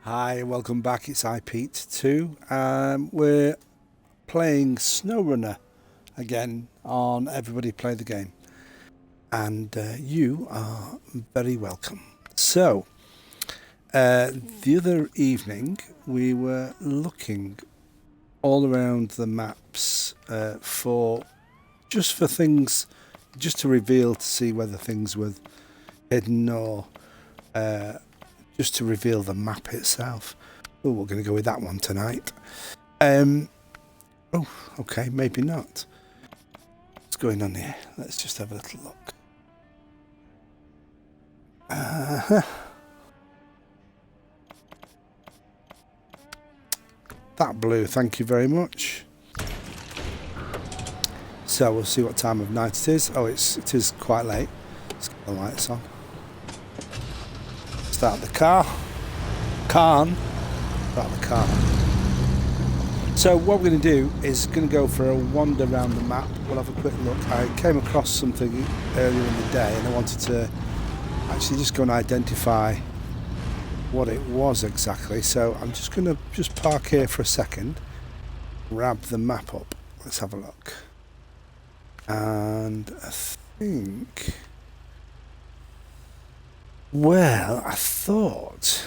Hi, welcome back. It's iPete2. We're playing SnowRunner again on Everybody Play the Game, and you are very welcome. So, the other evening we were looking all around the maps for things, just to reveal to see whether things were hidden or just to reveal the map itself. Oh, we're going to go with that one tonight. Oh, okay, maybe not. What's going on here? Let's just have a little look. That blue, thank you very much. So we'll see what time of night it is. Oh, it is quite late. Let's get the lights on. Start the car. Start the car. So what we're going to do is going to go for a wander around the map. We'll have a quick look. I came across something earlier in the day and I wanted to actually just go and identify what it was exactly. So I'm just going to park here for a second, grab the map up. Let's have a look. And I think, well, I thought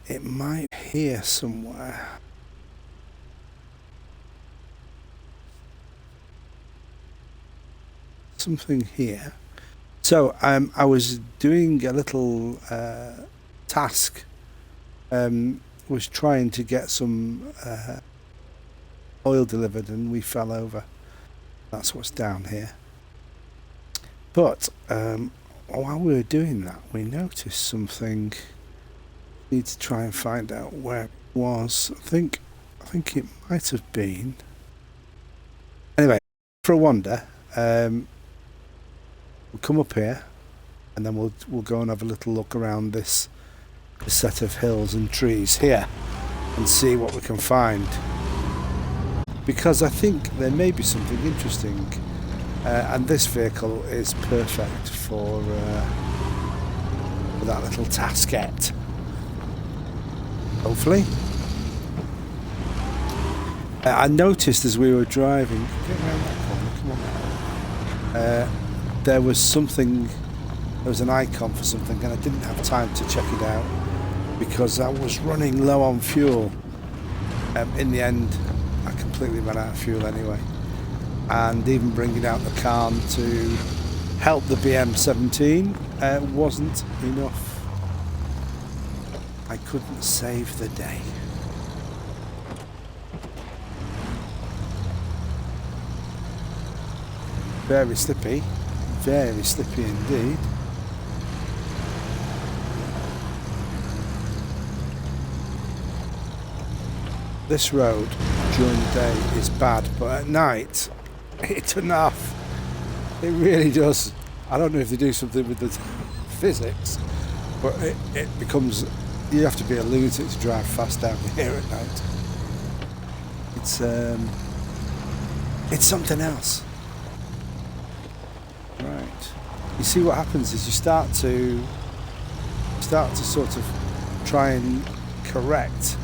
it might be here somewhere. Something here. So I was doing a little task. Was trying to get some oil delivered, and we fell over. That's what's down here. But while we were doing that, we noticed something. Need to try and find out where it was. I think it might have been. Anyway, for a wander, we'll come up here, and then we'll go and have a little look around this set of hills and trees here, and see what we can find. Because I think there may be something interesting, and this vehicle is perfect for that little taskette. Hopefully. I noticed as we were driving, get around that corner, come on. There was an icon for something, and I didn't have time to check it out because I was running low on fuel. In the end, I completely ran out of fuel anyway, and even bringing out the Khan to help the BM17 wasn't enough. I couldn't save the day. Very slippy indeed. This road during the day is bad, but at night it's enough. It really does. I don't know if they do something with the physics, but it becomes, you have to be a lunatic to drive fast down here at night. It's something else. Right. You see what happens is you start to sort of try and correct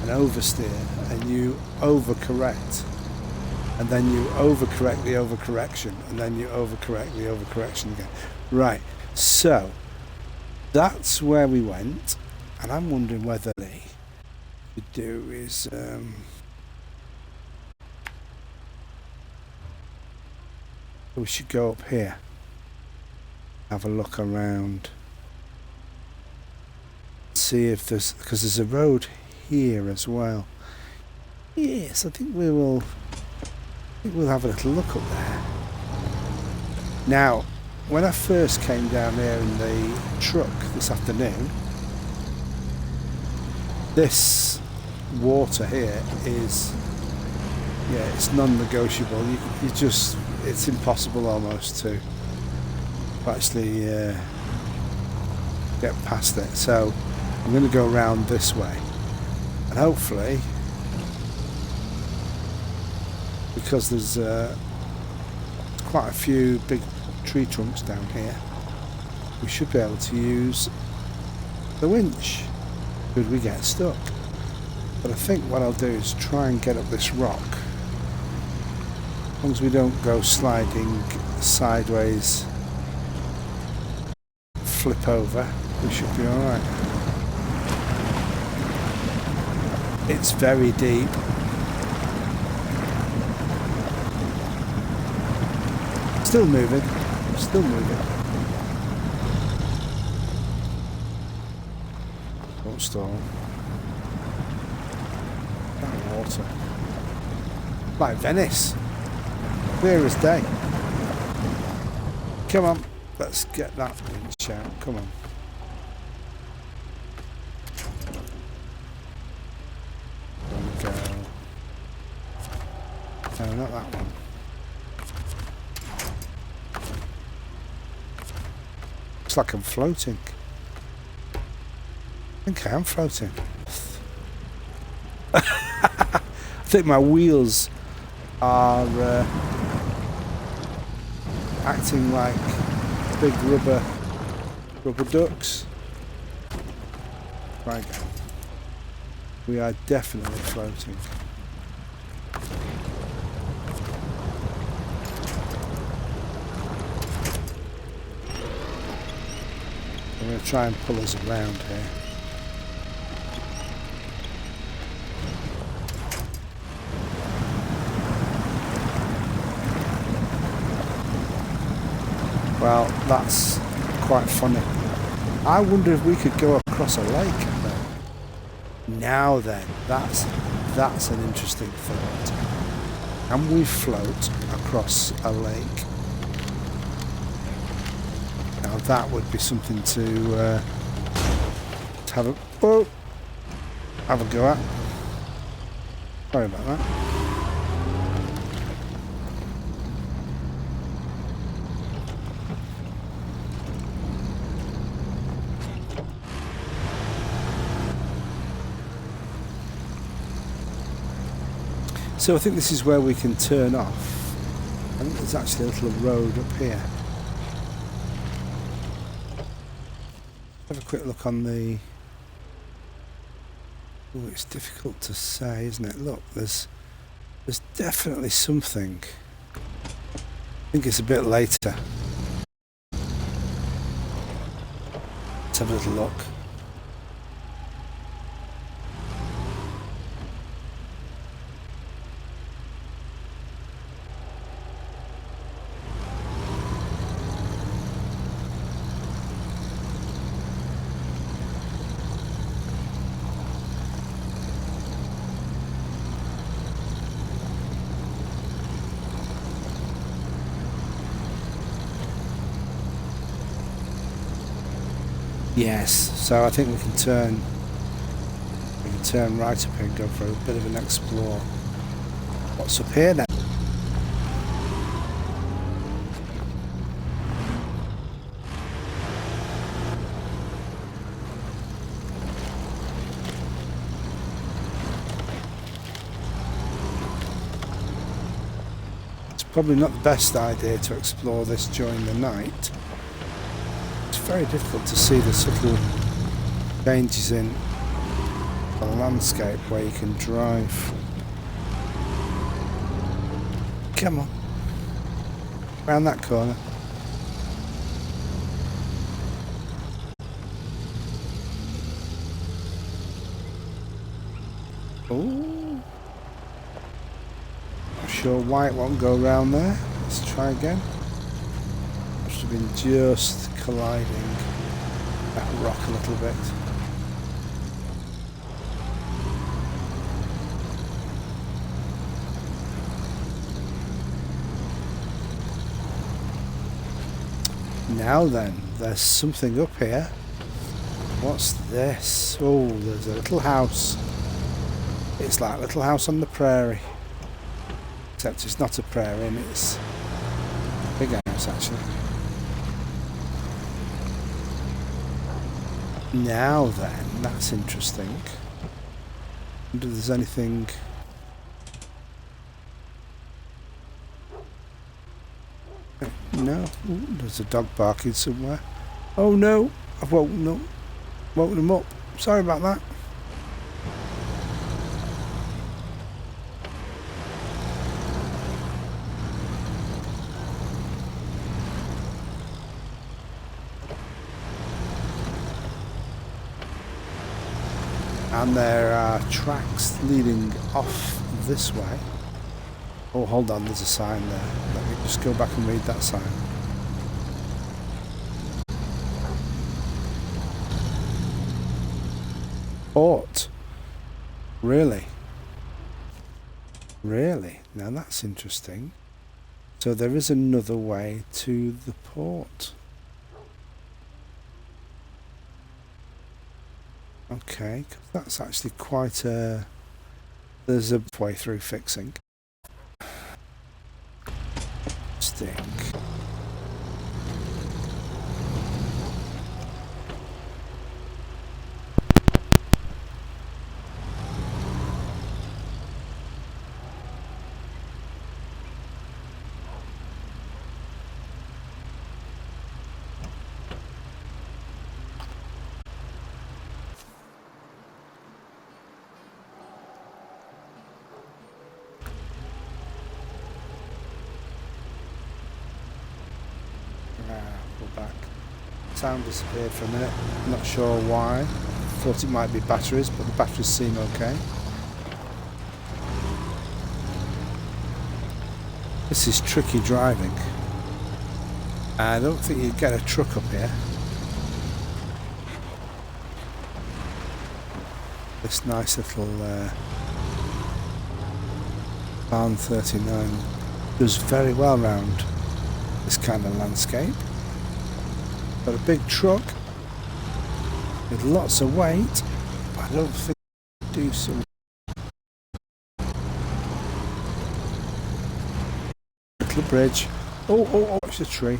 and oversteer, and you overcorrect, and then you overcorrect the overcorrection, and then you overcorrect the overcorrection again. Right, so that's where we went, and I'm wondering whether what we do is we should go up here, have a look around, see if because there's a road here as well. Yes, I think we'll have a little look up there. Now, when I first came down here in the truck this afternoon, this water here is, it's non-negotiable. You just, it's impossible almost to actually get past it. So I'm going to go around this way, and hopefully, because there's quite a few big tree trunks down here, we should be able to use the winch. could we get stuck? But I think what I'll do is try and get up this rock. As long as we don't go sliding sideways, flip over, we should be alright. It's very deep. Still moving. Still moving. Don't stall. That water. Like Venice. Clear as day. Come on. Let's get that winch out. Come on. There we go. No, not that one. Looks like I'm floating. I think I am floating. I think my wheels are acting like big rubber ducks. Right, go. We are definitely floating. I'm going to try and pull us around here. Well, that's quite funny. I wonder if we could go across a lake then. Now then, that's an interesting thought. Can we float across a lake? Now that would be something to have a go at. Sorry about that. So I think this is where we can turn off. I think there's actually a little road up here. Have a quick look on the... Oh, it's difficult to say, isn't it? Look, there's definitely something. I think it's a bit later. Let's have a little look. Yes, so I think we can turn right up here and go for a bit of an explore. What's up here then? It's probably not the best idea to explore this during the night. It's very difficult to see the subtle changes in the landscape where you can drive. Come on. Round that corner. Oh. I'm sure white won't go round there. Let's try again. Must have been just colliding that rock a little bit. Now then, there's something up here. What's this? Oh, there's a little house. It's like a little house on the prairie. Except it's not a prairie and it's a big house actually. Now then, that's interesting. I wonder if there's anything... No. Ooh, there's a dog barking somewhere. Oh no! I've woken him up. Sorry about that. And there are tracks leading off this way. Oh, hold on, there's a sign there. Let me just go back and read that sign. Port. Really? Really? Now that's interesting. So there is another way to the port. Okay, that's actually quite a... There's a way through fixing. Stick. Go back. Sound disappeared for a minute. Not sure why. Thought it might be batteries, but the batteries seem okay. This is tricky driving. I don't think you'd get a truck up here. This nice little Barn 39 does very well round this kind of landscape. Got a big truck with lots of weight, but I don't think it'll do so. Little bridge. Oh, it's a tree.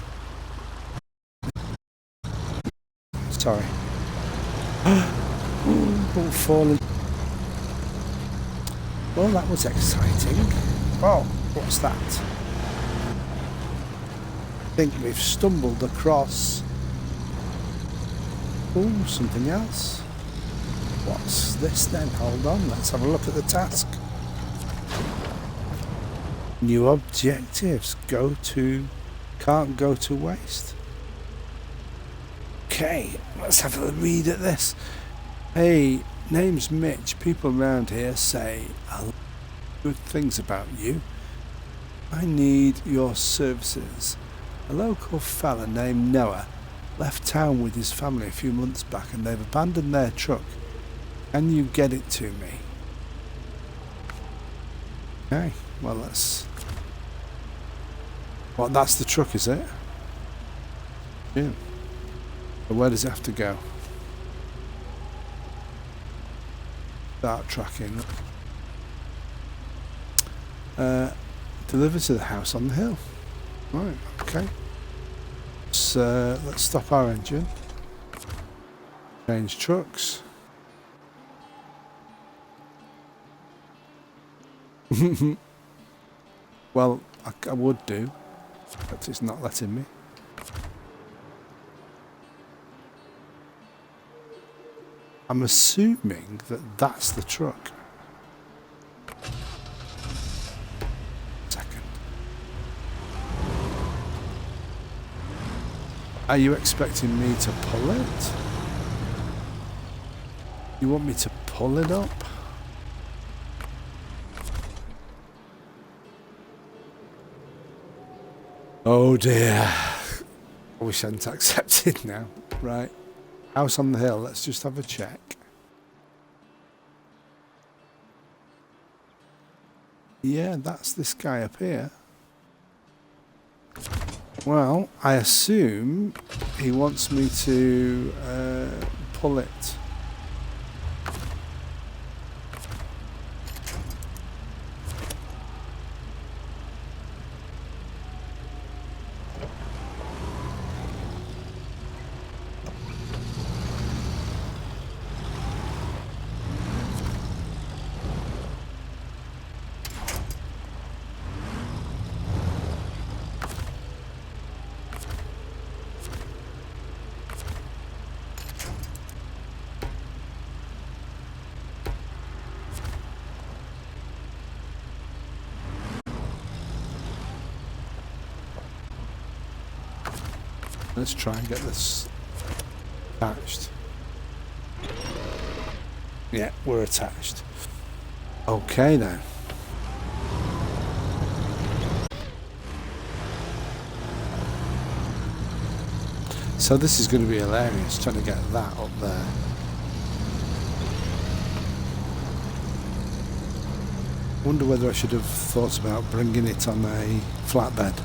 Sorry. Oh, fallen. Well, that was exciting. Oh, what's that? I think we've stumbled across... Oh, something else. What's this then? Hold on, let's have a look at the task. New objectives. Can't go to waste. Okay, let's have a read at this. Hey, name's Mitch. People around here say a lot of good things about you. I need your services. A local fella named Noah left town with his family a few months back and they've abandoned their truck. Can you get it to me? Okay, well that's... Well, that's the truck, is it? Yeah. So where does it have to go? Start tracking. Deliver to the house on the hill. Right, okay. Let's stop our engine. Change trucks. Well, I would do, but it's not letting me. I'm assuming that that's the truck. Second. Are you expecting me to pull it? You want me to pull it up? Oh dear. I wish I hadn't accepted now. Right. House on the hill. Let's just have a check. Yeah, that's this guy up here. Well, I assume he wants me to pull it. Let's try and get this patched. Yeah, we're attached. Okay then. So this is going to be hilarious, trying to get that up there. Wonder whether I should have thought about bringing it on a flatbed.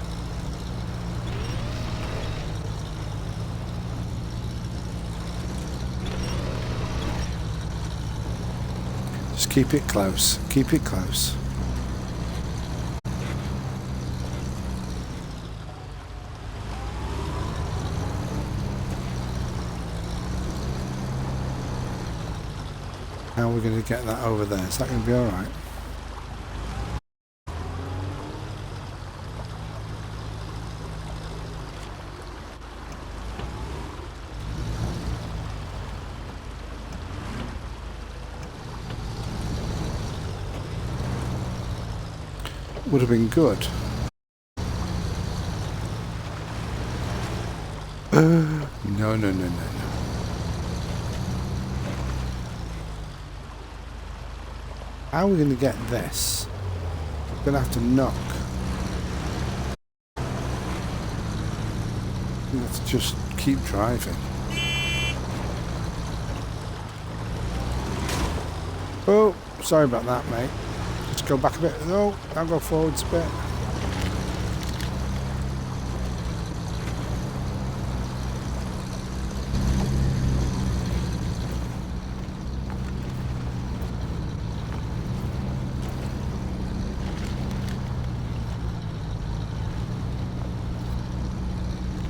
Just keep it close. Keep it close. How are we going to get that over there? Is that going to be alright? Would have been good. No. How are we going to get this? We're going to have to knock. We have to just keep driving. Oh, sorry about that, mate. Just go back a bit. No, now go forwards a bit.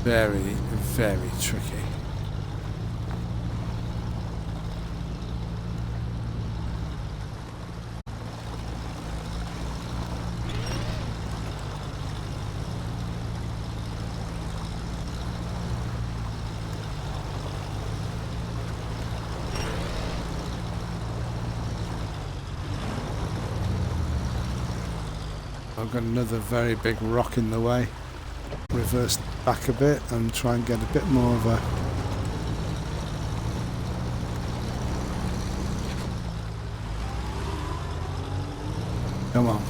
Very, very tricky. I've got another very big rock in the way. Reverse back a bit and try and get a bit more of a come on.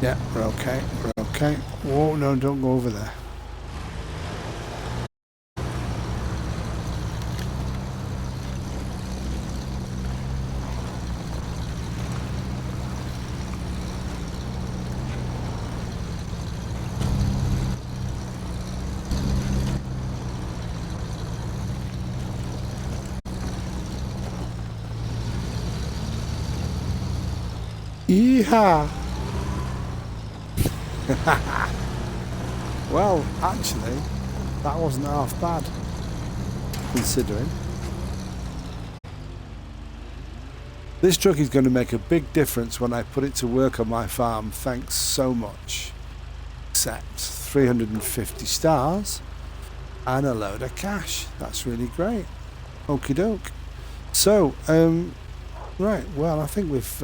Yeah, we're okay. We're okay. Whoa, no, don't go over there. Yeehaw! Well, actually, that wasn't half bad, considering. This truck is going to make a big difference when I put it to work on my farm. Thanks so much. Except 350 stars and a load of cash. That's really great. Okie doke. So, right, well, I think we've...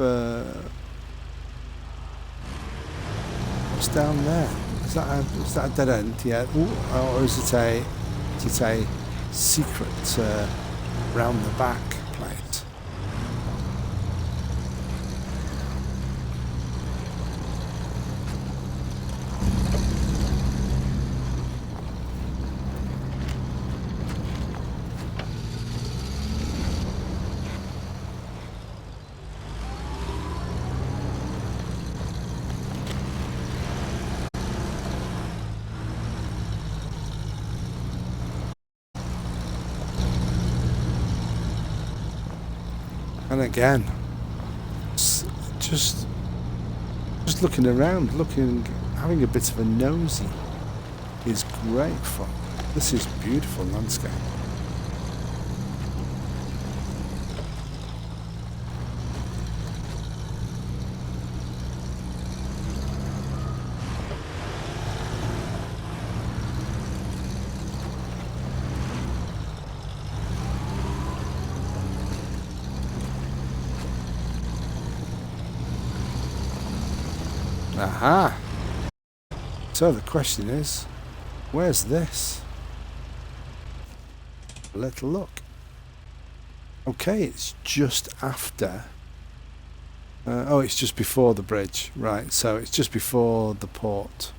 what's down there? Is that a dead end? Yeah. Ooh, or is it a secret round the back plate? And again, just looking around, having a bit of a nosy is great fun. This is beautiful landscape. Aha! So the question is, where's this? A little look. Okay, it's just after. Oh, it's just before the bridge. Right, so it's just before the port.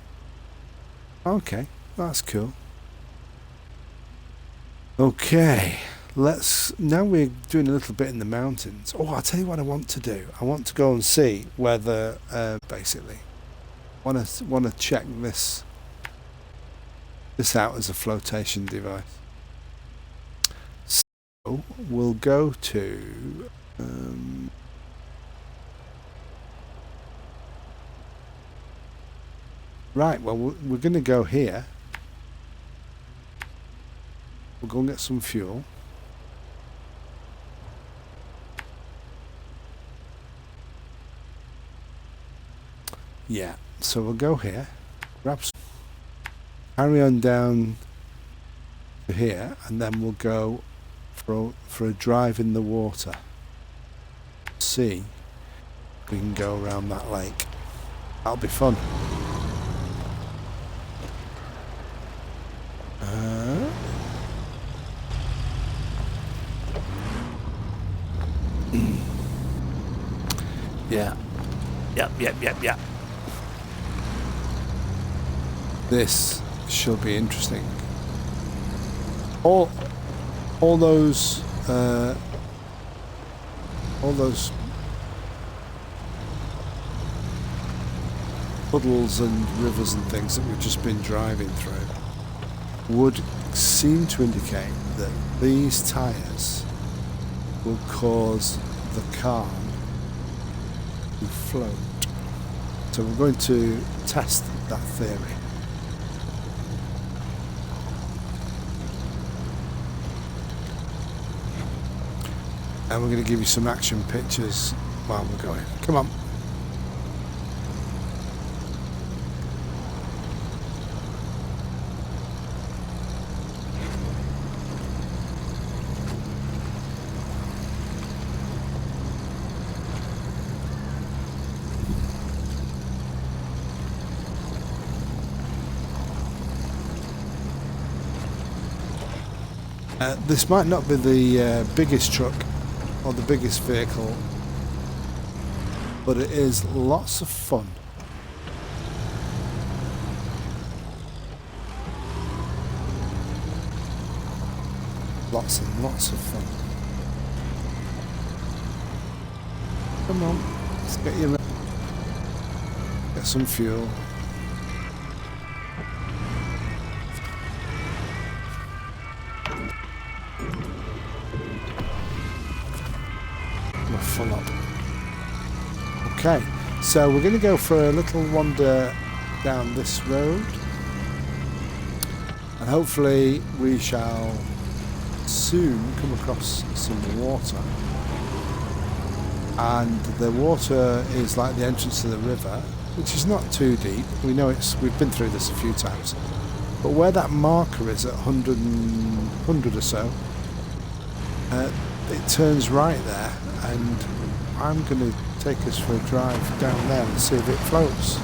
Okay, that's cool. Okay, now we're doing a little bit in the mountains. Oh, I'll tell you what I want to do. I want to go and see whether, basically, want to check this out as a flotation device. So we'll go to right. Well, we're going to go here. We'll go and get some fuel. Yeah. So we'll go here. Grab some, carry on down to here, and then we'll go for a drive in the water. See if we can go around that lake. That'll be fun. Yeah. Yep. This should be interesting. All those puddles and rivers and things that we've just been driving through would seem to indicate that these tyres will cause the car to float. So we're going to test that theory. And we're going to give you some action pictures while we're going. Come on. This might not be the biggest truck or the biggest vehicle, but it is lots of fun. Lots and lots of fun. Come on, let's get you ready. Get some fuel. We're full up. Okay, so we're going to go for a little wander down this road, and hopefully we shall soon come across some water. And the water is like the entrance to the river, which is not too deep. We know we've been through this a few times, but where that marker is at 100 or so, it turns right there, and I'm going to take us for a drive down there and see if it floats.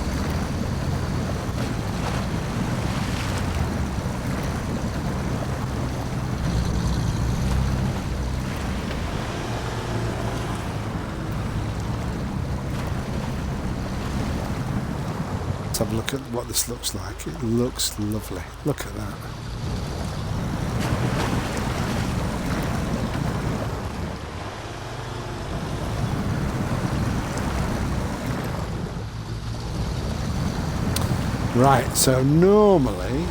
Let's have a look at what this looks like. It looks lovely. Look at that. Right, so normally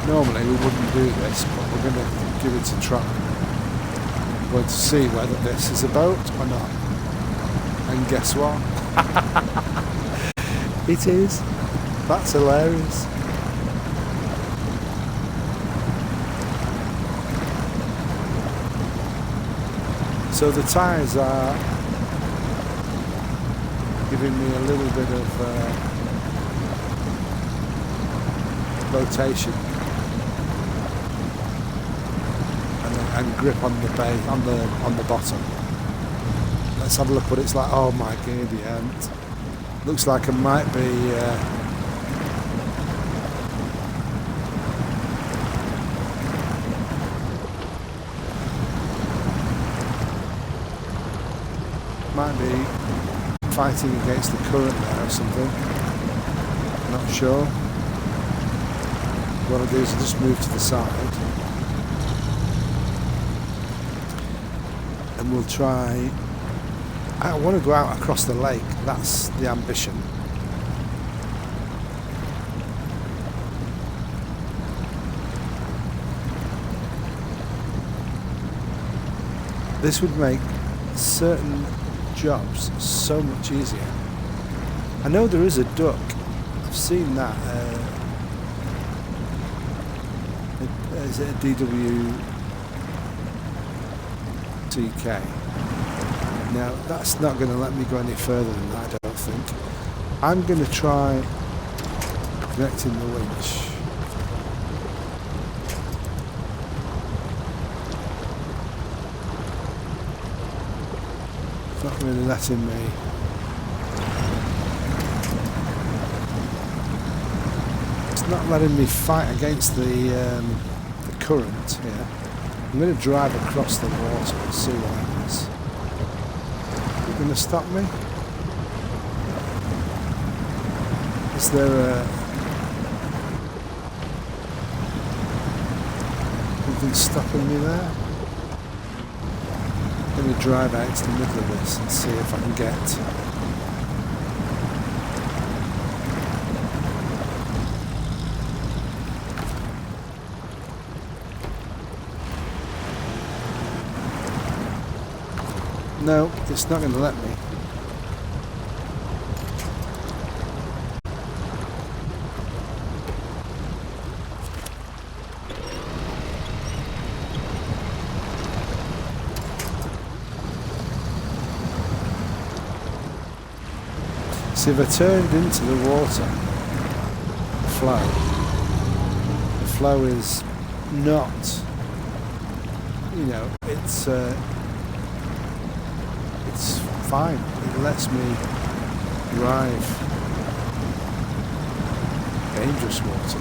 we wouldn't do this, but we're going to give it a try. We're going to see whether this is a boat or not. And guess what? It is. That's hilarious. So the tyres are giving me a little bit of rotation and grip on the base, on the bottom. Let's have a look what it's like. Oh my god, yeah. Looks like it might be Might be fighting against the current there or something. Not sure. What I'll do is I'll just move to the side. And we'll try... I want to go out across the lake. That's the ambition. This would make certain jobs so much easier. I know there is a duck. I've seen that. Is it a DWTK? Now that's not going to let me go any further than that, I don't think. I'm going to try connecting the winch. It's not really letting me. It's not letting me fight against the current here. I'm going to drive across the water and see what happens. Are you going to stop me? Is there something stopping me there? Let me drive out to the middle of this and see if I can get... No, it's not going to let me. See, if I turned into the water the flow is not, you know, it's fine. It lets me drive dangerous water.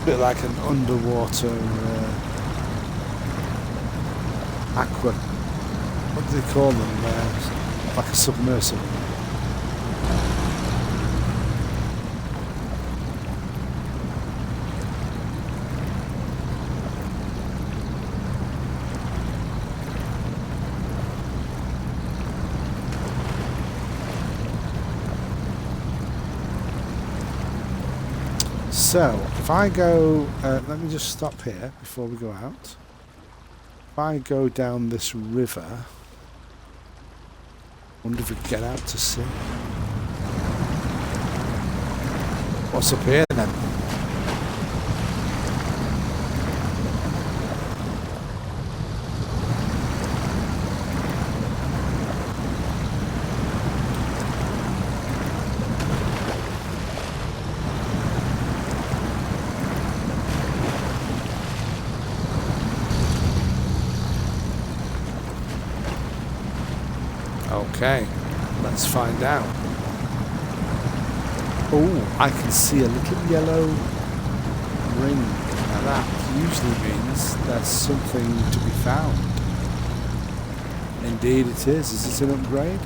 Bit like an underwater aqua. What do they call them? Like a submersible. So, if I go, let me just stop here before we go out. If I go down this river, I wonder if we can get out to sea. What's up here then? Okay, let's find out. Oh, I can see a little yellow ring. Now that usually means there's something to be found. Indeed it is. Is it an upgrade?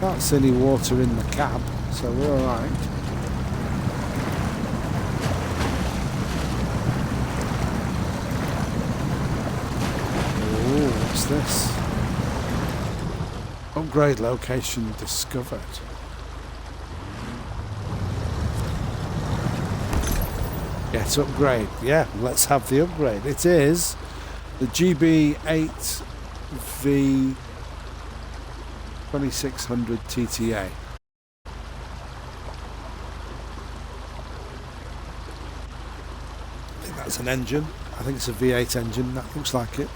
Can't see any water in the cab, so we're alright. What's this? Upgrade location discovered. Yes, upgrade. Yeah, let's have the upgrade. It is the GB8V 2600 TTA. I think that's an engine. I think it's a V8 engine, that looks like it.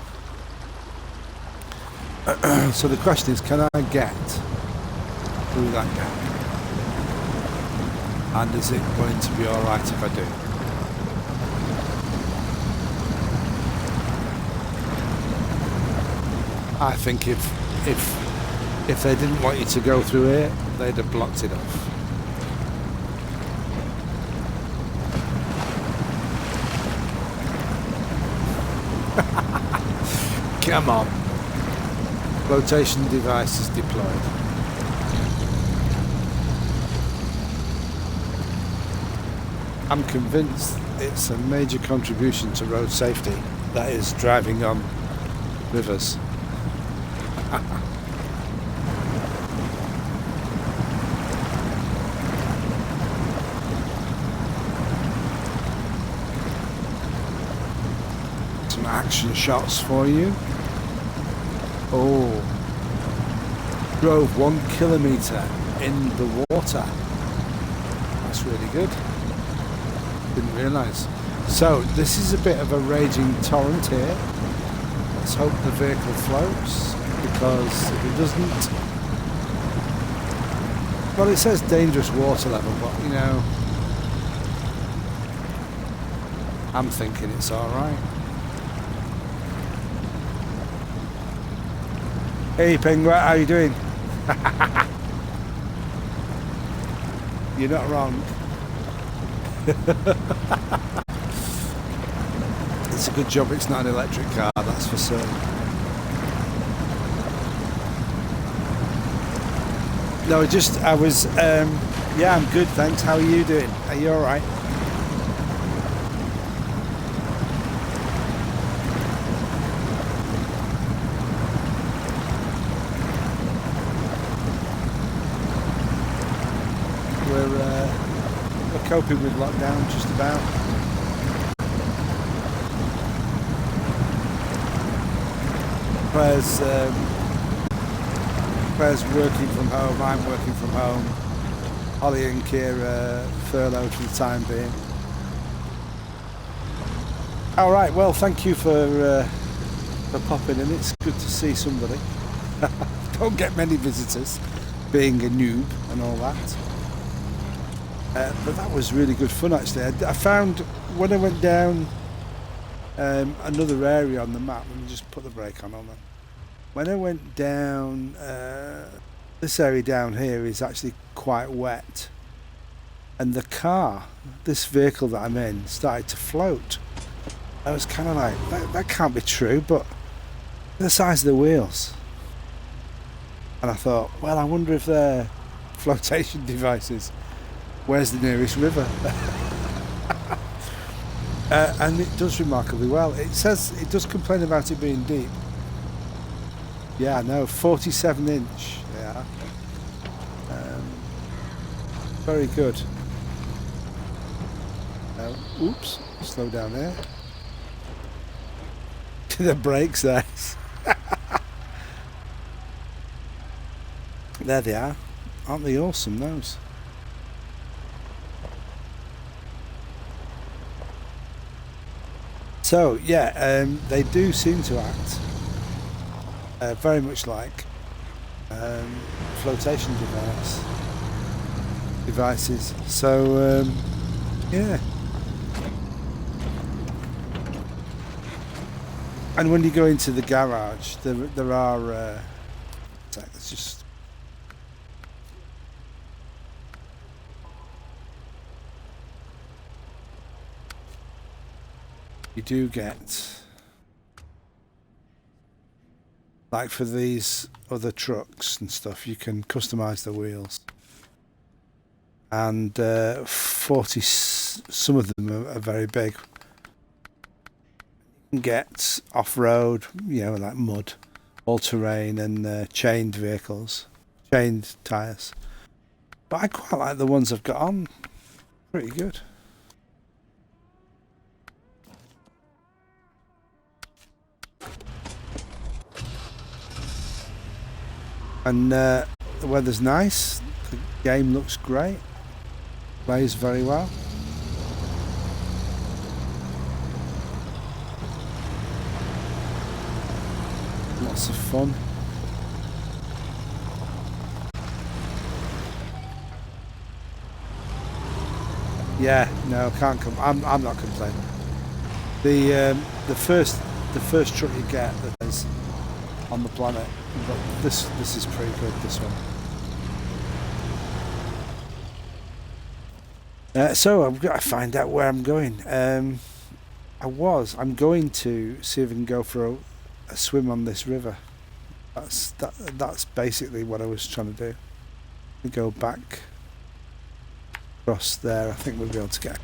So the question is, can I get through that gap? And is it going to be alright if I do? I think if they didn't want you to go through here, they'd have blocked it off. Come on. Flotation device is deployed. I'm convinced it's a major contribution to road safety, that is driving on rivers. Some action shots for you. Oh, drove 1 kilometre in the water. That's really good. Didn't realise. So this is a bit of a raging torrent here. Let's hope the vehicle floats, because if it doesn't, well, it says dangerous water level, but you know, I'm thinking it's alright. Hey Penguin, how you doing? You're not wrong. It's a good job it's not an electric car, that's for certain. No, I was, yeah, I'm good, thanks. How are you doing? Are you alright? We're coping with lockdown just about. Claire's working from home, I'm working from home. Holly and Kira furloughed for the time being. Alright, well, thank you for popping in. It's good to see somebody. Don't get many visitors, being a noob and all that. But that was really good fun, actually. I found, when I went down another area on the map, let me just put the brake on that. When I went down, this area down here is actually quite wet. And the car, this vehicle that I'm in, started to float. I was kind of like, that can't be true, but the size of the wheels. And I thought, well, I wonder if they're flotation devices. Where's the nearest river? And it does remarkably well. It says, it does complain about it being deep. Yeah, no, 47 inch they are. Very good. Oops, slow down there. The brakes there. There they are. Aren't they awesome, those? So yeah, they do seem to act very much like flotation devices. So yeah, and when you go into the garage, there are. Let's just. You do get, like for these other trucks and stuff, you can customize the wheels, and 40, some of them are very big. You can get off-road, you know, like mud, all-terrain, and chained vehicles, chained tires. But I quite like the ones I've got on. Pretty good. And the weather's nice, the game looks great, plays very well. lots of fun. Yeah, no, can't come. I'm not complaining. The first truck you get that is on the planet, but this is pretty good. This one. So I've got to find out where I'm going. I'm going to see if I can go for a swim on this river. That's basically what I was trying to do. We go back across there. I think we'll be able to get.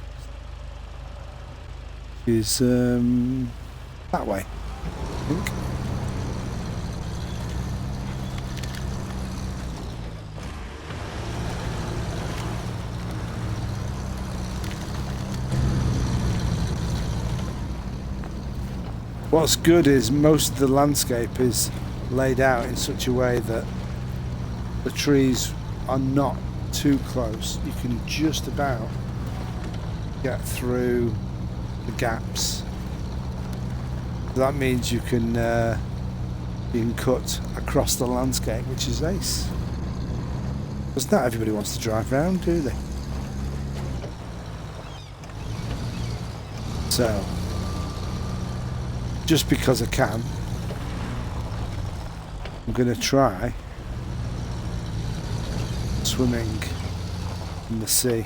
Is that way, I think. What's good is most of the landscape is laid out in such a way that the trees are not too close. You can just about get through the gaps. That means you can cut across the landscape, which is ace. Because not everybody wants to drive around, do they? So, just because I can, I'm going to try swimming in the sea.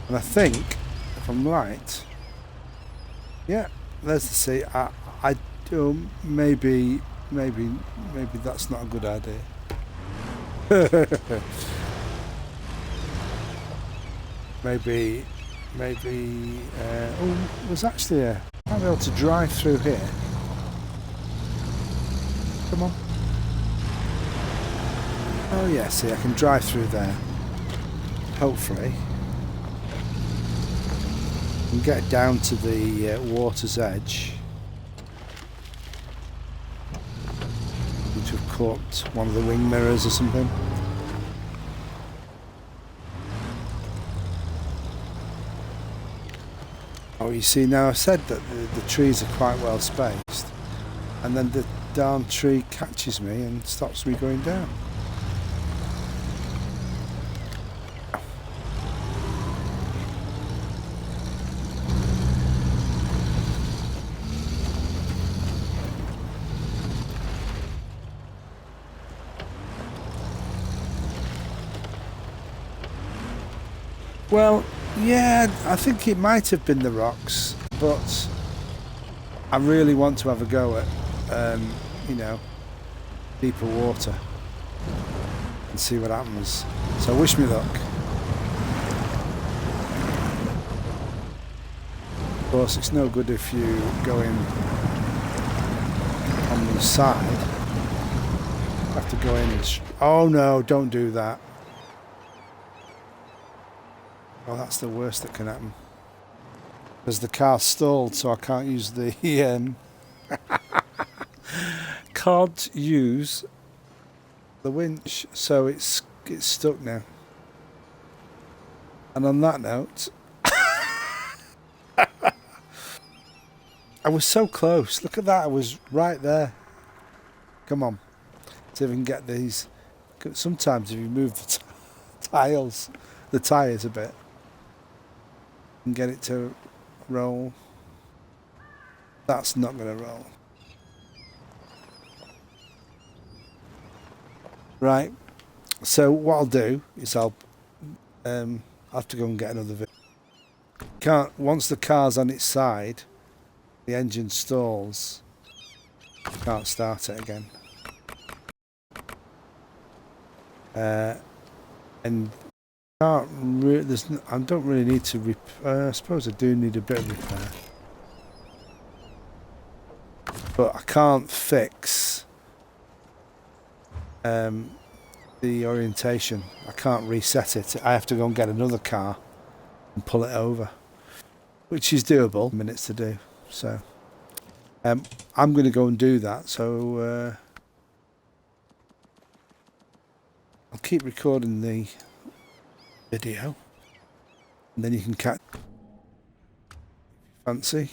And I think, if I'm right, yeah, there's the sea. I do, maybe that's not a good idea. maybe, oh, there's actually I'll be able to drive through here. Come on. Oh yeah, see, I can drive through there. Hopefully. And get down to the water's edge. Which have caught one of the wing mirrors or something. Oh, you see, now I said that the trees are quite well spaced, and then the darn tree catches me and stops me going down. Well, yeah, I think it might have been the rocks, but I really want to have a go at, deeper water and see what happens. So wish me luck. Of course, it's no good if you go in on the side. You have to go in and... Oh no, don't do that. Oh, that's the worst that can happen. Because the car's stalled, so I can't use the... can't use the winch, so it's stuck now. And on that note... I was so close. Look at that, I was right there. Come on. See if we can get these... Sometimes if you move the the tyres a bit, and get it to roll. That's not going to roll. Right. So what I'll do is I'll have to go and get another video. Once the car's on its side, the engine stalls. Can't start it again. And I don't really need to repair. I suppose I do need a bit of repair, but I can't fix the orientation. I can't reset it. I have to go and get another car and pull it over, which is doable. Minutes to do. So I'm going to go and do that. So I'll keep recording the video, and then you can catch. Fancy.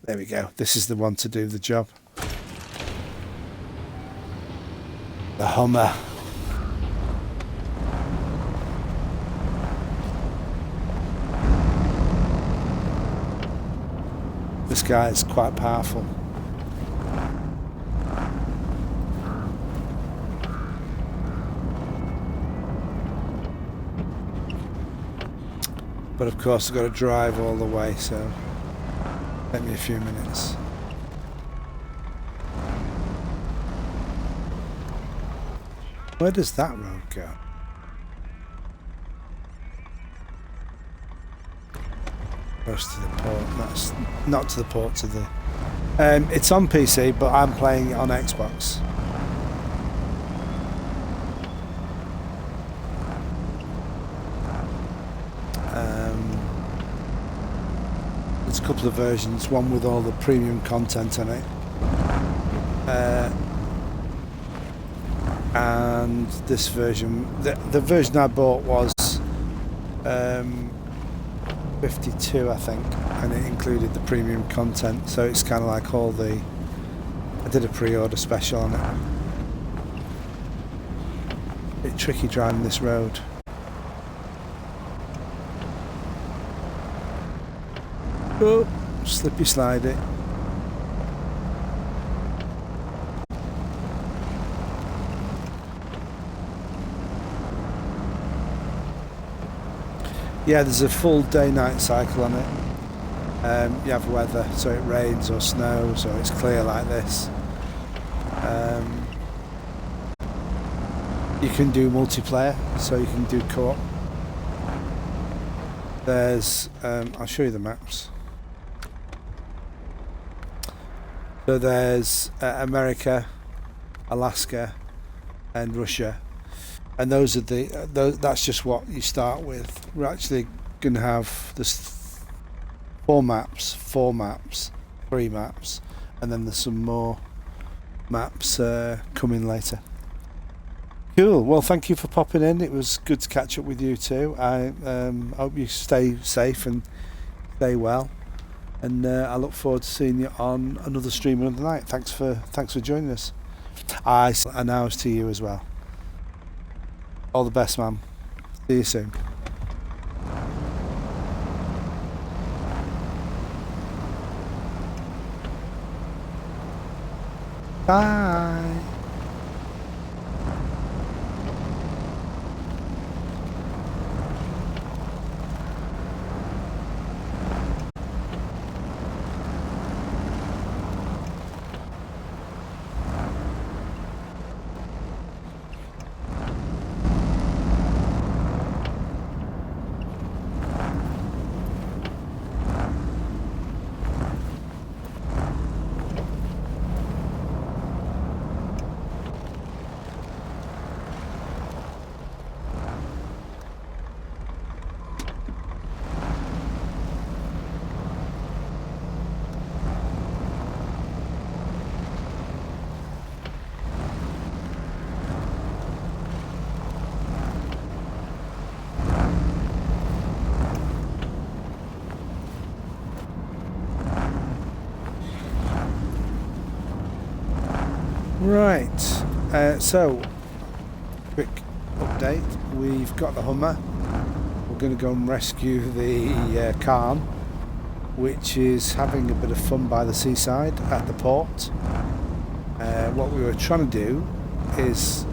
There we go. This is the one to do the job. The Hummer. This guy is quite powerful. But of course I've got to drive all the way, so take me a few minutes. Where does that road go? Goes to the port. That's not to the port, to the... it's on PC, but I'm playing it on Xbox. There's a couple of versions, one with all the premium content on it. And this version, the version I bought was 52, I think, and it included the premium content, so it's kind of like all the... I did a pre-order special on it. A bit tricky driving this road. Oh, slippy slide it. Yeah, there's a full day-night cycle on it. You have weather, so it rains or snows or it's clear like this. You can do multiplayer, so you can do co-op. There's, I'll show you the maps. So there's America, Alaska, and Russia, and those are that's just what you start with. We're actually going to have this 4 maps, 3 maps, and then there's some more maps coming later. Cool. Well, thank you for popping in. It was good to catch up with you too. I hope you stay safe and stay well. And I look forward to seeing you on another stream another night. Thanks for joining us. And ours to you as well. All the best, man. See you soon. Bye. Right, so quick update. We've got the Hummer. We're going to go and rescue the Khan, which is having a bit of fun by the seaside at the port. What we were trying to do is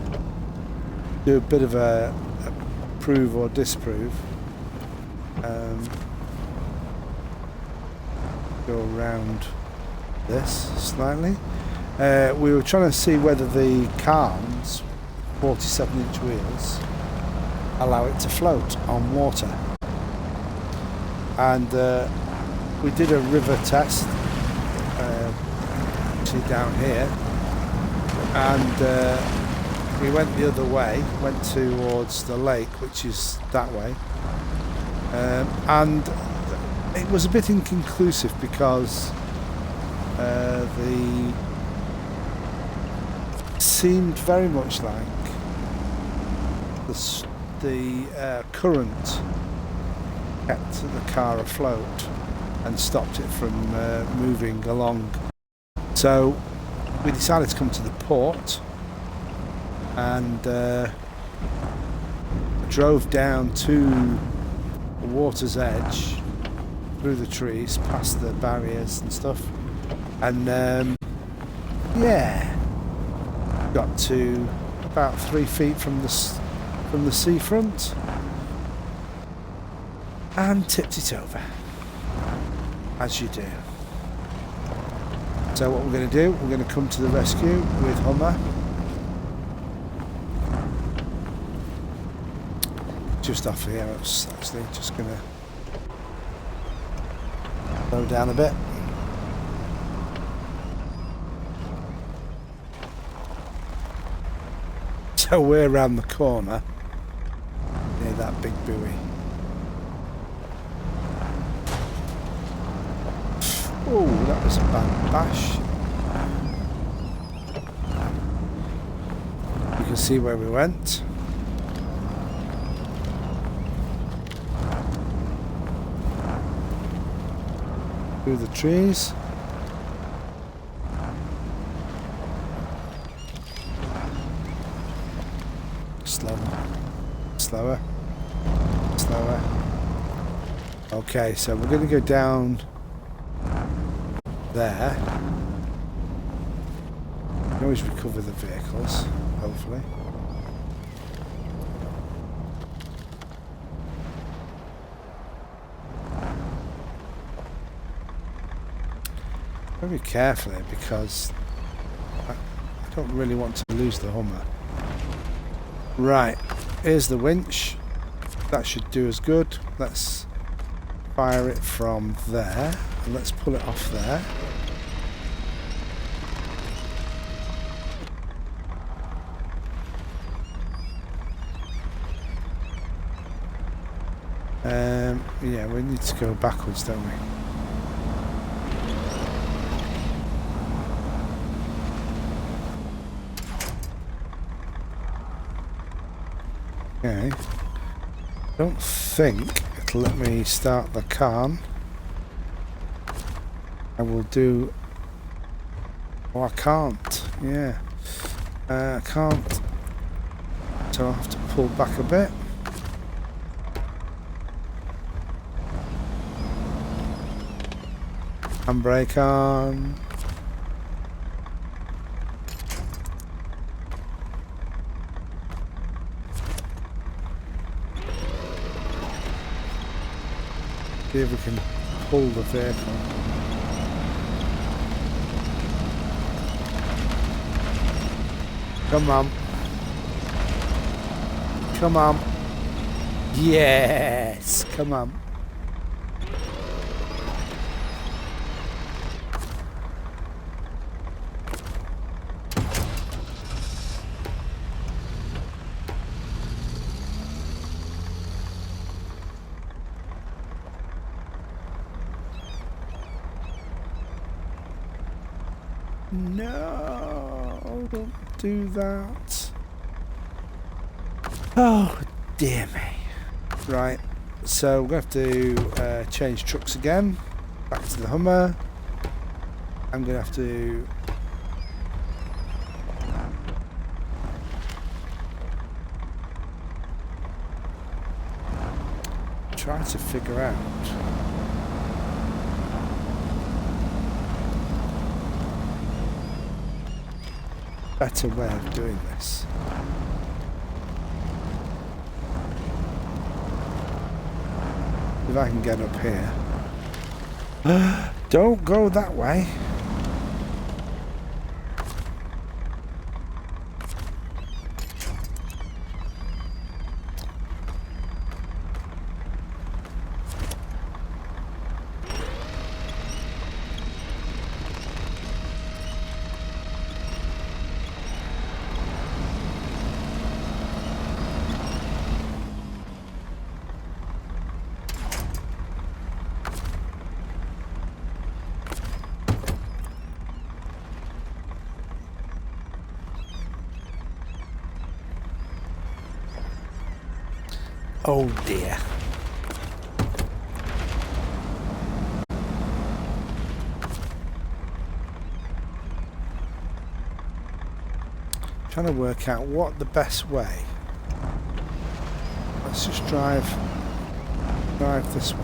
do a bit of a prove or disprove. Go around this slightly. We were trying to see whether the Khan's 47-inch wheels allow it to float on water, and we did a river test actually down here, and we went the other way, went towards the lake, which is that way, and it was a bit inconclusive because the seemed very much like the current kept the car afloat and stopped it from moving along. So we decided to come to the port and drove down to the water's edge, through the trees, past the barriers and stuff, and yeah, got to about 3 feet from the seafront and tipped it over, as you do. So what we're going to do, we're going to come to the rescue with Hummer. Just off here, I was actually just going to slow down a bit. So we're around the corner near that big buoy. Oh, that was a bad bash. You can see where we went. Through the trees. Slower. Slower. Okay, so we're going to go down there. We can always recover the vehicles, hopefully. Very carefully, because I don't really want to lose the Hummer. Right, here's the winch. That should do us good. Let's fire it from there, and let's pull it off there. Yeah, we need to go backwards, don't we? Okay. Don't think it'll let me start the car. I will do... Oh, I can't. Yeah. I can't. So I'll have to pull back a bit. Handbrake on. See if we can pull the vehicle. Come on. Come on. Yes! Come on. No, don't do that. Oh, dear me. Right, so we're going to have to change trucks again. Back to the Hummer. I'm going to have to... try to figure out... better way of doing this. If I can get up here. Don't go that way. Oh dear. Trying to work out what the best way. Let's just drive this way.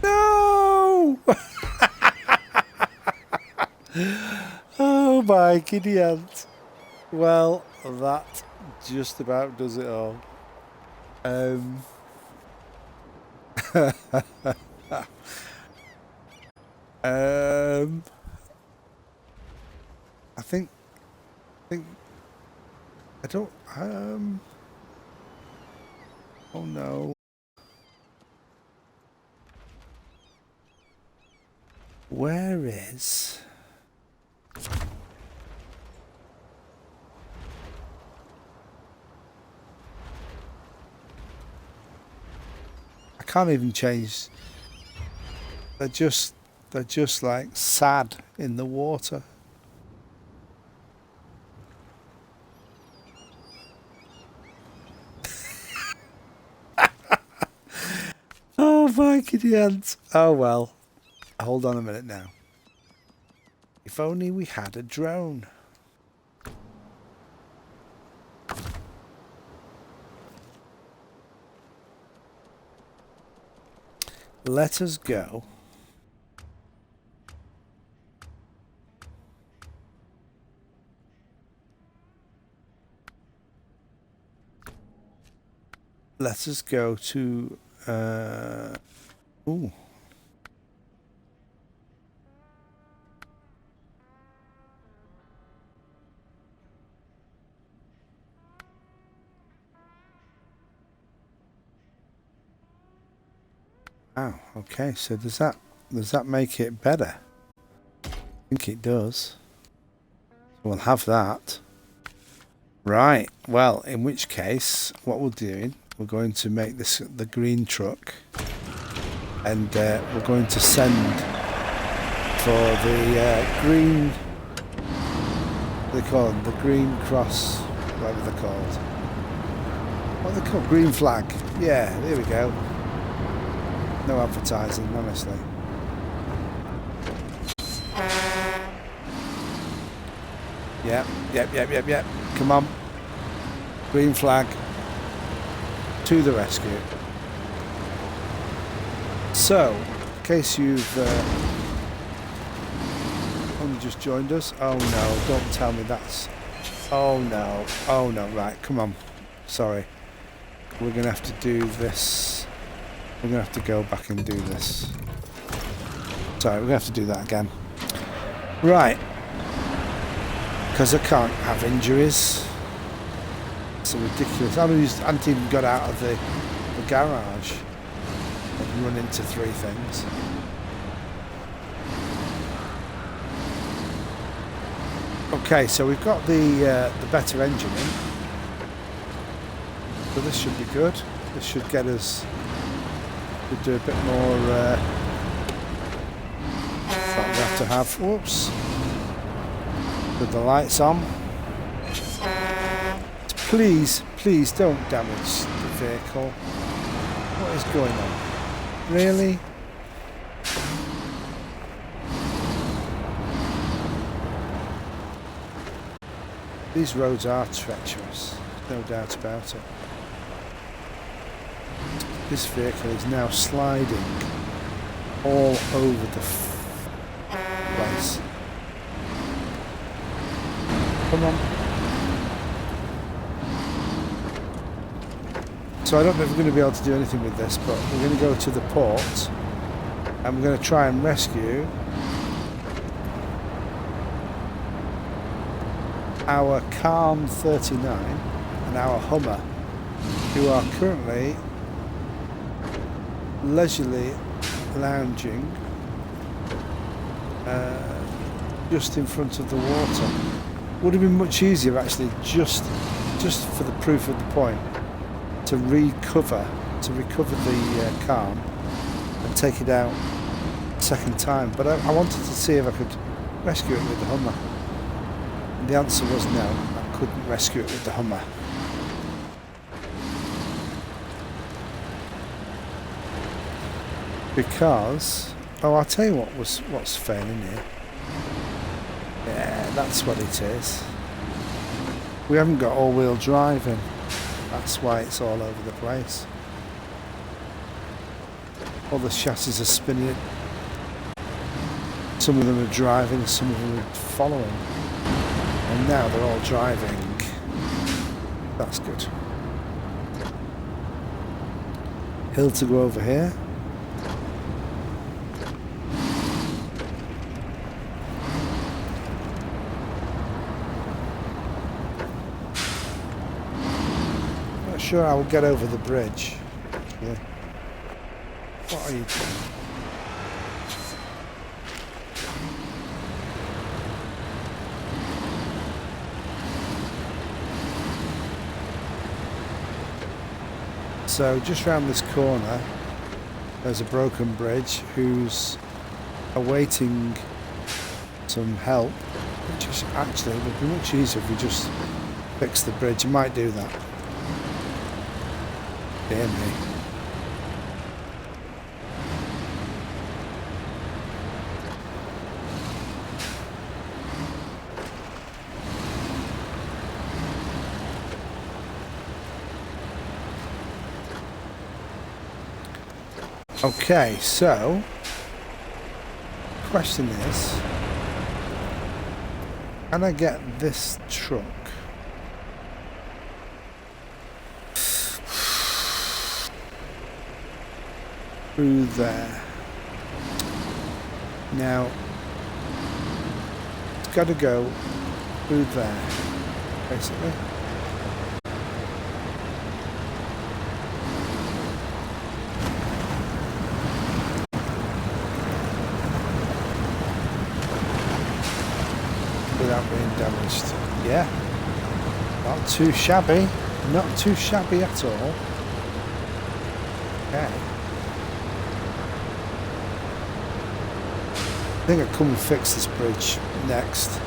No! Oh my giddy aunt. Well, that just about does it all. I think I don't oh no. Where is I can't even change. They're just like sad in the water. Oh my giddy aunt. Oh well. Hold on a minute now. If only we had a drone. Let us go. Let us go to ooh. Oh, okay, so does that make it better? I think it does. So we'll have that. Right, well, in which case, what we're doing, we're going to make this the green truck, and we're going to send for the green, what do they call them? The Green Cross, whatever they're called. What are they called? Green Flag. Yeah, there we go. No advertising, honestly. Yep. Come on. Green Flag. To the rescue. So, in case you've only just joined us. Oh no, don't tell me that's... Oh no, right, come on. Sorry. We're going to have to do this. We're going to have to go back and do this. Sorry, we're going to have to do that again. Right. Because I can't have injuries. It's ridiculous. I haven't even got out of the garage and run into three things. Okay, so we've got the better engine in. So this should be good. This should get us to do a bit more. That we have to have. Whoops. With the lights on. Please don't damage the vehicle. What is going on? Really? These roads are treacherous, no doubt about it. This vehicle is now sliding all over the place. Come on. So I don't know if we're going to be able to do anything with this, but we're going to go to the port and we're going to try and rescue our Calm 39 and our Hummer, who are currently leisurely lounging just in front of the water. Would have been much easier actually just for the proof of the point to recover the Calm and take it out second time, but I wanted to see if I could rescue it with the Hummer. And the answer was no, I couldn't rescue it with the Hummer. Because, oh, I'll tell you what's failing here. Yeah, that's what it is. We haven't got all-wheel drive in. That's why it's all over the place. All the chassis are spinning. Some of them are driving, some of them are following. And now they're all driving. That's good. Hill to go over here. Not sure I will get over the bridge. Yeah. What are you doing? So just round this corner there's a broken bridge who's awaiting some help, which is actually would be much easier if we just fix the bridge. You might do that. Dear me. Okay, so question is, can I get this truck through there? Now it's got to go through there, basically. Without being damaged. Yeah, not too shabby, not too shabby at all. Okay, I think I'll come and fix this bridge next,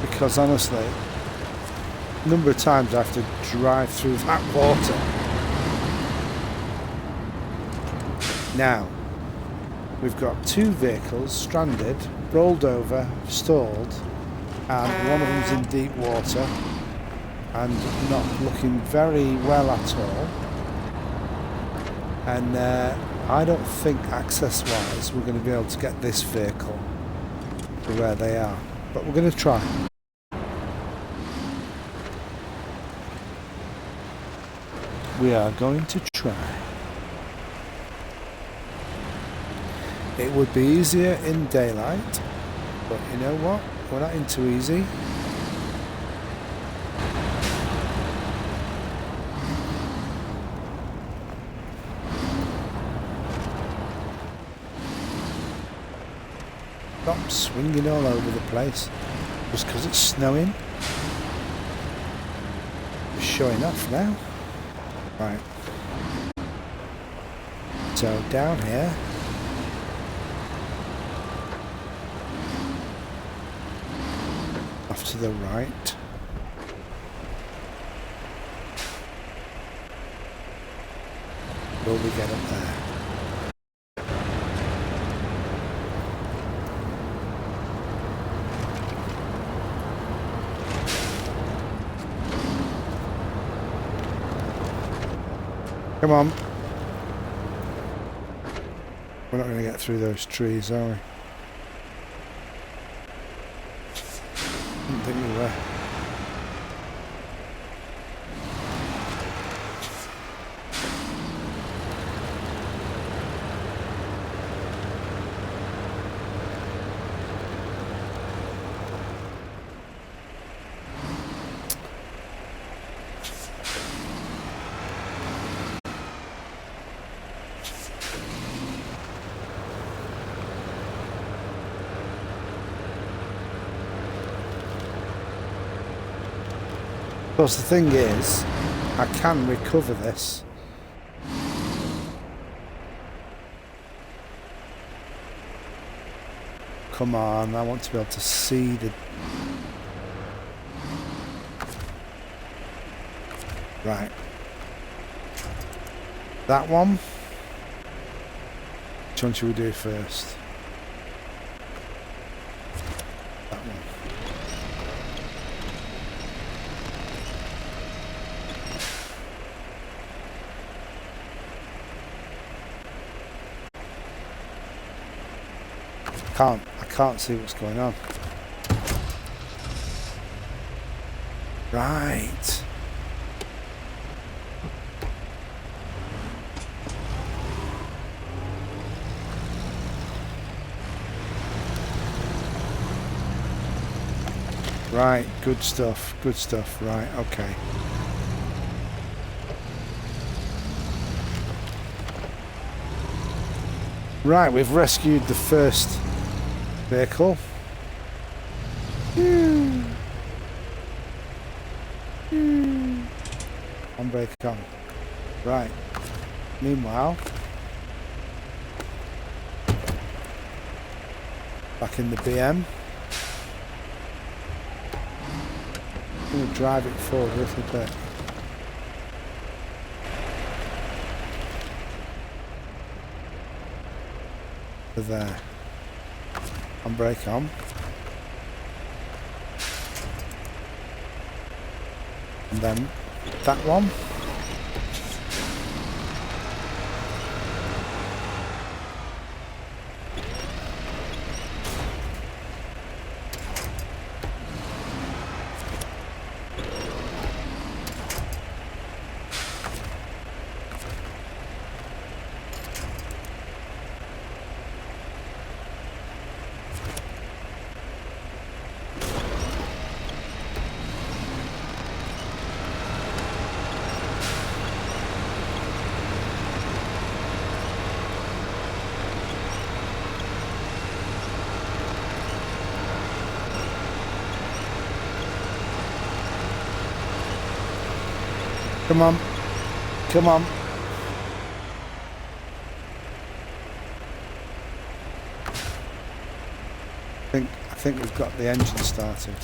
because honestly a number of times I have to drive through that water. Now we've got two vehicles stranded, rolled over, stalled, and one of them's in deep water and not looking very well at all. And I don't think access-wise we're going to be able to get this vehicle to where they are, but we're going to try. We are going to try. It would be easier in daylight, but you know what? We're not into easy. Stop swinging all over the place just because it's snowing. It's showing off now. Right. So down here. Off to the right. Will we get up there? Come on. We're not going to get through those trees, are we? Didn't think we were. Of course, the thing is, I can recover this. come on. I want to be able to see the... Right. That one. Which one should we do first? That one. I can't see what's going on. Right. Right, good stuff, right, okay. Right, we've rescued the first vehicle. Handbrake on. Right. Meanwhile, back in the BM. I'm going to drive it forward a little bit. There. Handbrake on. And then that one. Come on. Come on. I think we've got the engine started.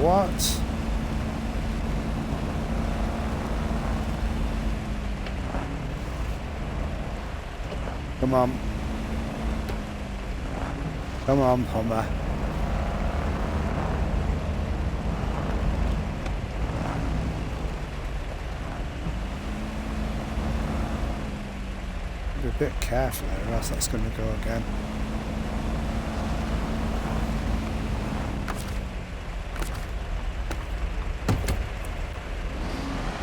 What? Come on. Come on, Hummer. Be a bit careful there, or else that's going to go again.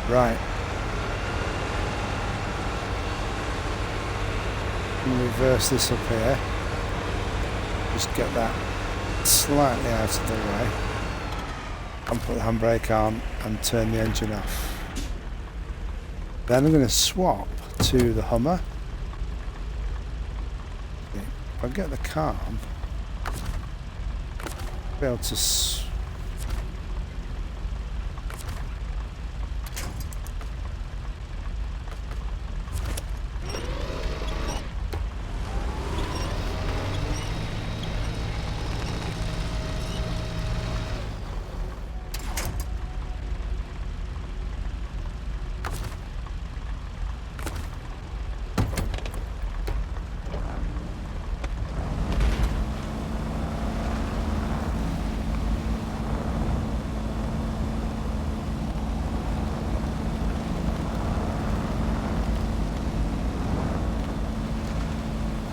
Right. Reverse this up here. Just get that slightly out of the way. And put the handbrake on and turn the engine off. Then I'm going to swap to the Hummer. If I get the calm, I'll be able to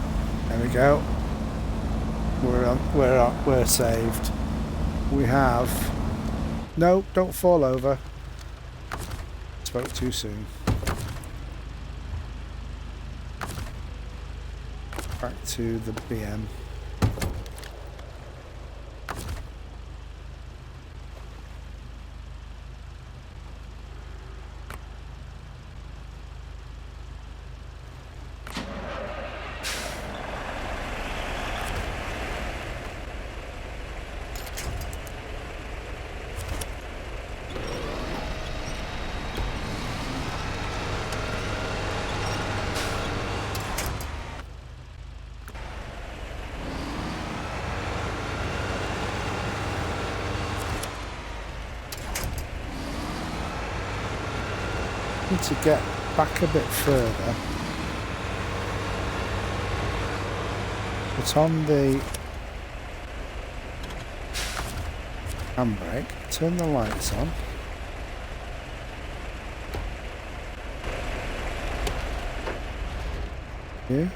go. We're saved. We have... No, don't fall over. Spoke too soon. Back to the BM. wanting to get back a bit further. Put on the handbrake, turn the lights on. Yeah.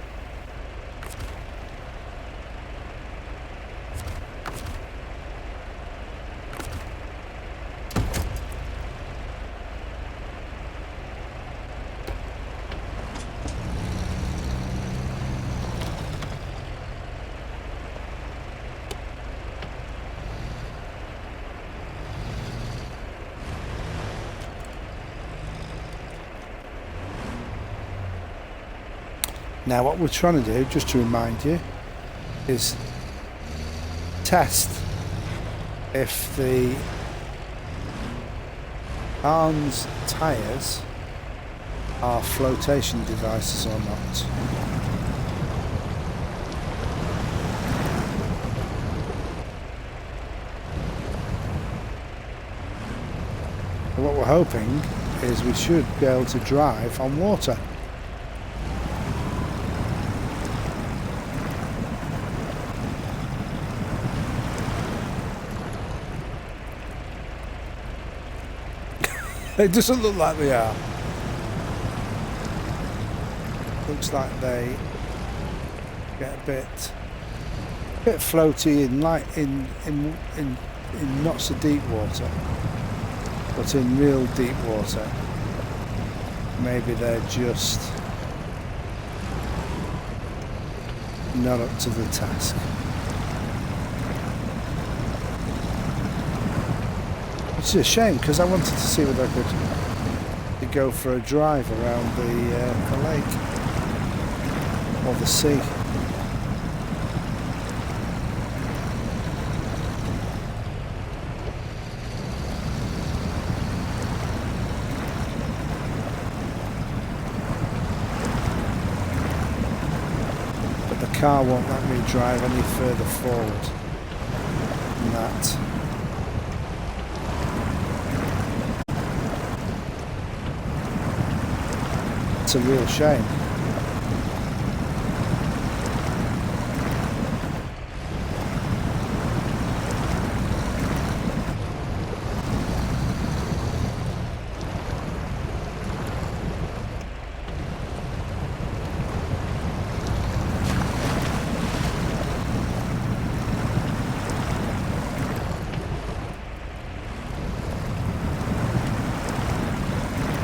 Now what we're trying to do, just to remind you, is test if the Arn's tyres are flotation devices or not. And what we're hoping is we should be able to drive on water. It doesn't look like they are. Looks like they get a bit floaty in not so deep water, but in real deep water, maybe they're just not up to the task. Which is a shame, because I wanted to see whether I could go for a drive around the lake or the sea. But the car won't let me drive any further forward than that. It's a real shame.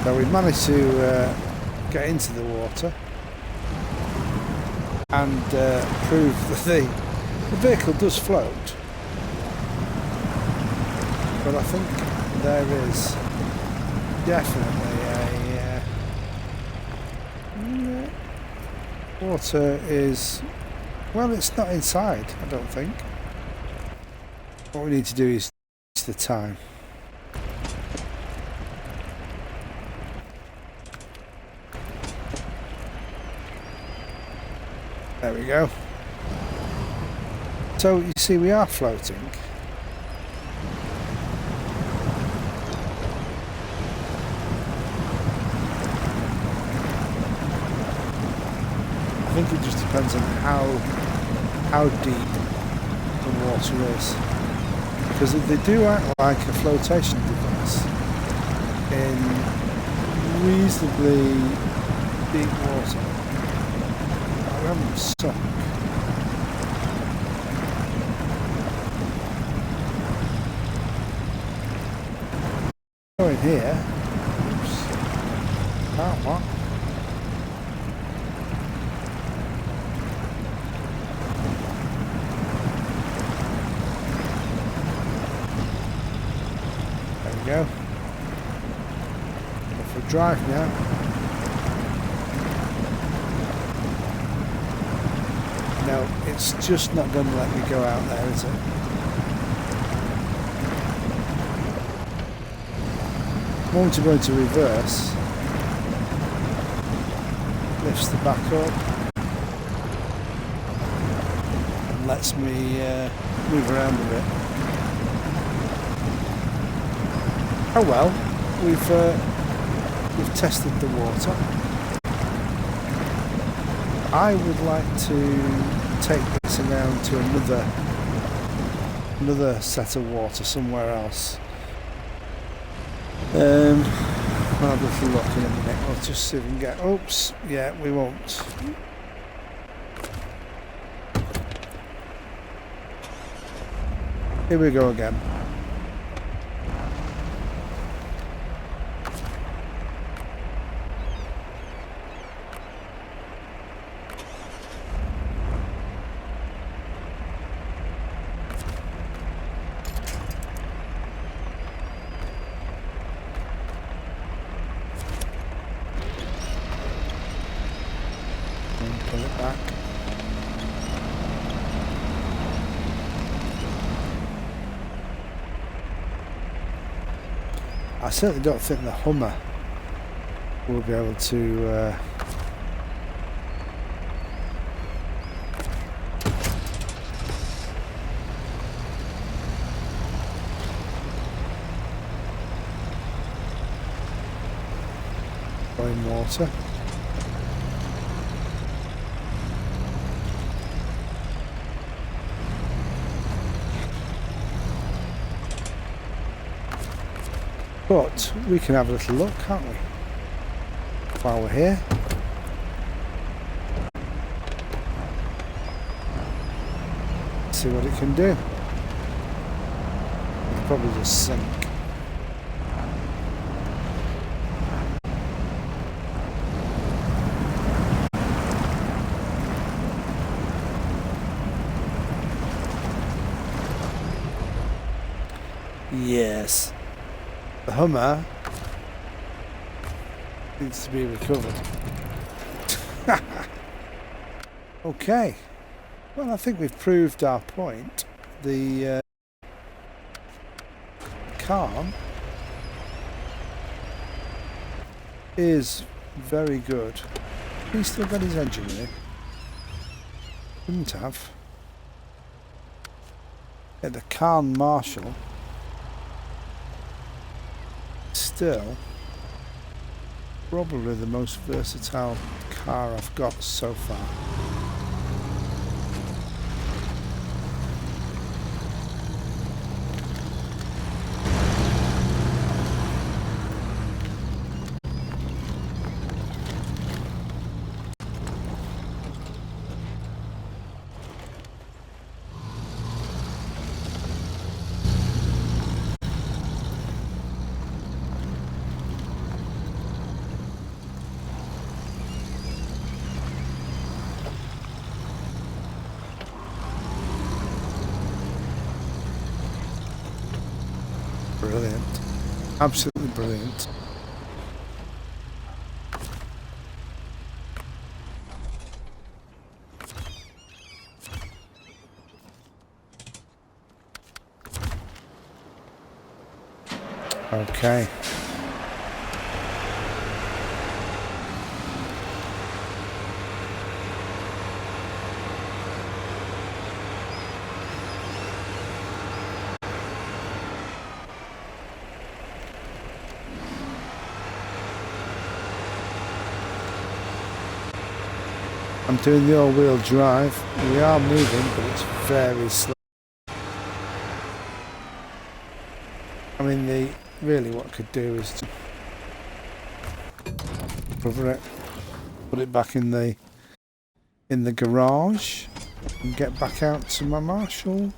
So we managed to get into the water and prove that the vehicle does float, but I think there is definitely a water is, well, it's not inside, I don't think. What we need to do is the time. There we go. So you see, we are floating. I think it just depends on how deep the water is, because they do act like a flotation device in reasonably deep water. I'm stuck. Go in here. Oops. Oh, what? There we go. Go for a drive now. No, it's just not going to let me go out there, is it? I want to go into reverse. Lifts the back up and lets me move around a bit. Oh well, we've tested the water. I would like to take this around to another set of water somewhere else. I'll have a little look in a minute. I'll just see if we can get... Oops, yeah, we won't. Here we go again. Pull it back. I certainly don't think the Hummer will be able to in water. But we can have a little look, can't we? While we're here. See what it can do. It'll probably just sink. Yes. The Hummer needs to be recovered. Okay. Well, I think we've proved our point. The Calm is very good. He's still got his engine in it. Shouldn't have. Yeah, the Calm Marshall still probably the most versatile car I've got so far. Brilliant. Absolutely brilliant. Okay. I'm doing the all-wheel drive. We are moving, but it's very slow. I mean, really what I could do is to cover it, put it back in the garage, and get back out to my Marshall.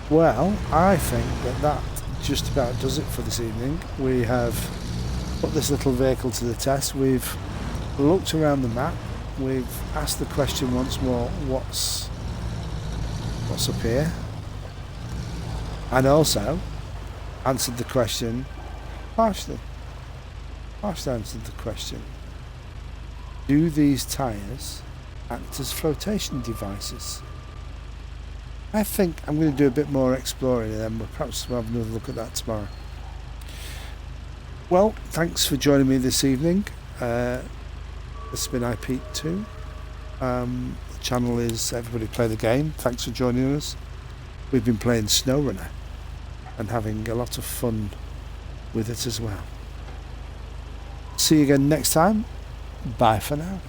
Well, I think that just about does it for this evening. We have put this little vehicle to the test. We've looked around the map. We've asked the question once more, what's up here? And also answered the question partially. Partially answered the question. Do these tyres act as flotation devices? I think I'm going to do a bit more exploring and then perhaps we'll have another look at that tomorrow. Well, thanks for joining me this evening. This has been iPete2. The channel is Everybody Play the Game. Thanks for joining us. We've been playing SnowRunner and having a lot of fun with it as well. See you again next time. Bye for now.